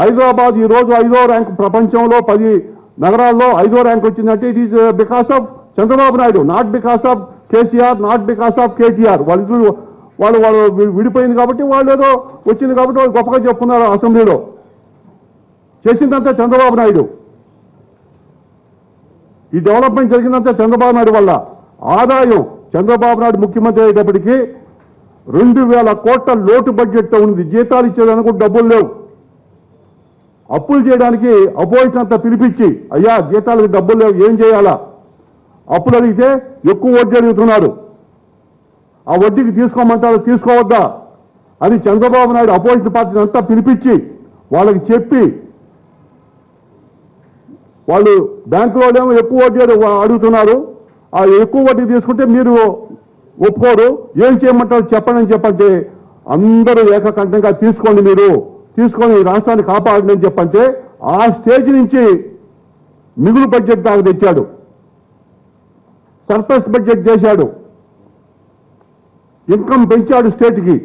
హైదరాబాద్ ఈ రోజు 5వ ర్యాంక్ ప్రపంచంలో 10 నగరాల్లో 5వ ర్యాంక్ వచ్చిందంటే it is because of Chandrababu Naidu, not because of KCR, not because of KTR. వాళ్ళు విడిపోయింది కాబట్టి వాళ్ళు ఏదో వచ్చింది కాబట్టి వాళ్ళు గొప్పగా చెప్పుకున్నారు అసెంబ్లీలో. చేసిందంతా చంద్రబాబు నాయుడు. ఈ డెవలప్మెంట్ జరిగిందంతా చంద్రబాబు నాయుడు వల్ల. ఆదాయం చంద్రబాబు నాయుడు ముఖ్యమంత్రి అయ్యేటప్పటికీ 2,000 కోట్ల లోటు బడ్జెట్తో ఉంది. జీతాలు ఇచ్చేదానికి డబ్బులు లేవు. అప్పులు చేయడానికి అపోజిషన్ అంతా పిలిపించి, అయ్యా జీతాలకు డబ్బులు లేవు, ఏం చేయాలా? అప్పులు అడిగితే ఎక్కువ వడ్డీ అడుగుతున్నారు. ఆ వడ్డీకి తీసుకోమంటారు, తీసుకోవద్దా అని చంద్రబాబు నాయుడు అపోజిషన్ పార్టీని అంతా పిలిపించి వాళ్ళకి చెప్పి, వాళ్ళు బ్యాంకులోనేమో ఎక్కువ వడ్డీ అడుగుతున్నారు, ఆ ఎక్కువ వడ్డీ తీసుకుంటే మీరు ఒప్పుకోరు, ఏం చేయమంటారు చెప్పండి అని చెప్పంటే అందరూ ఏకకంఠంగా తీసుకోండి, మీరు తీసుకొని రాష్ట్రాన్ని కాపాడండి అని చెప్పంటే ఆ స్టేజ్ నుంచి మిగులు బడ్జెట్ దాకా తెచ్చాడు. సర్ప్లస్ బడ్జెట్ చేశాడు. ఇన్కమ్ పెంచాడు స్టేట్కి.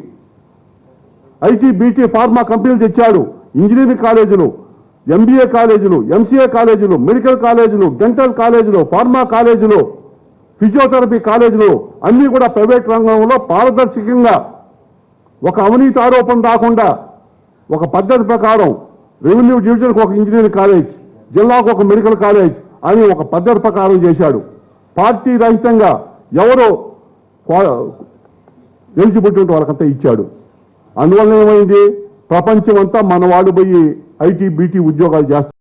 ఐటీ, బీటీ, ఫార్మా కంపెనీలు తెచ్చాడు. ఇంజనీరింగ్ కాలేజీలు, ఎంబీఏ కాలేజీలు, ఎంసీఏ కాలేజీలు, మెడికల్ కాలేజీలు, డెంటల్ కాలేజీలు, ఫార్మా కాలేజీలు, ఫిజియోథెరపీ కాలేజీలు అన్నీ కూడా ప్రైవేట్ రంగంలో పారదర్శకంగా ఒక అవినీతి ఆరోపణ రాకుండా ఒక పద్ధతి ప్రకారం రెవెన్యూ డివిజన్కి ఒక ఇంజనీరింగ్ కాలేజ్, జిల్లాకు ఒక మెడికల్ కాలేజ్ అని ఒక పద్ధతి ప్రకారం చేశాడు. పార్టీ రహితంగా ఎవరో ఎలిజిబిలిటీ ఉంటే వాళ్ళకంతా ఇచ్చాడు. అందువల్ల ఏమైంది? ప్రపంచం అంతా మన వాళ్ళు పోయి ఐటీ, బీటీ ఉద్యోగాలు చేస్తారు.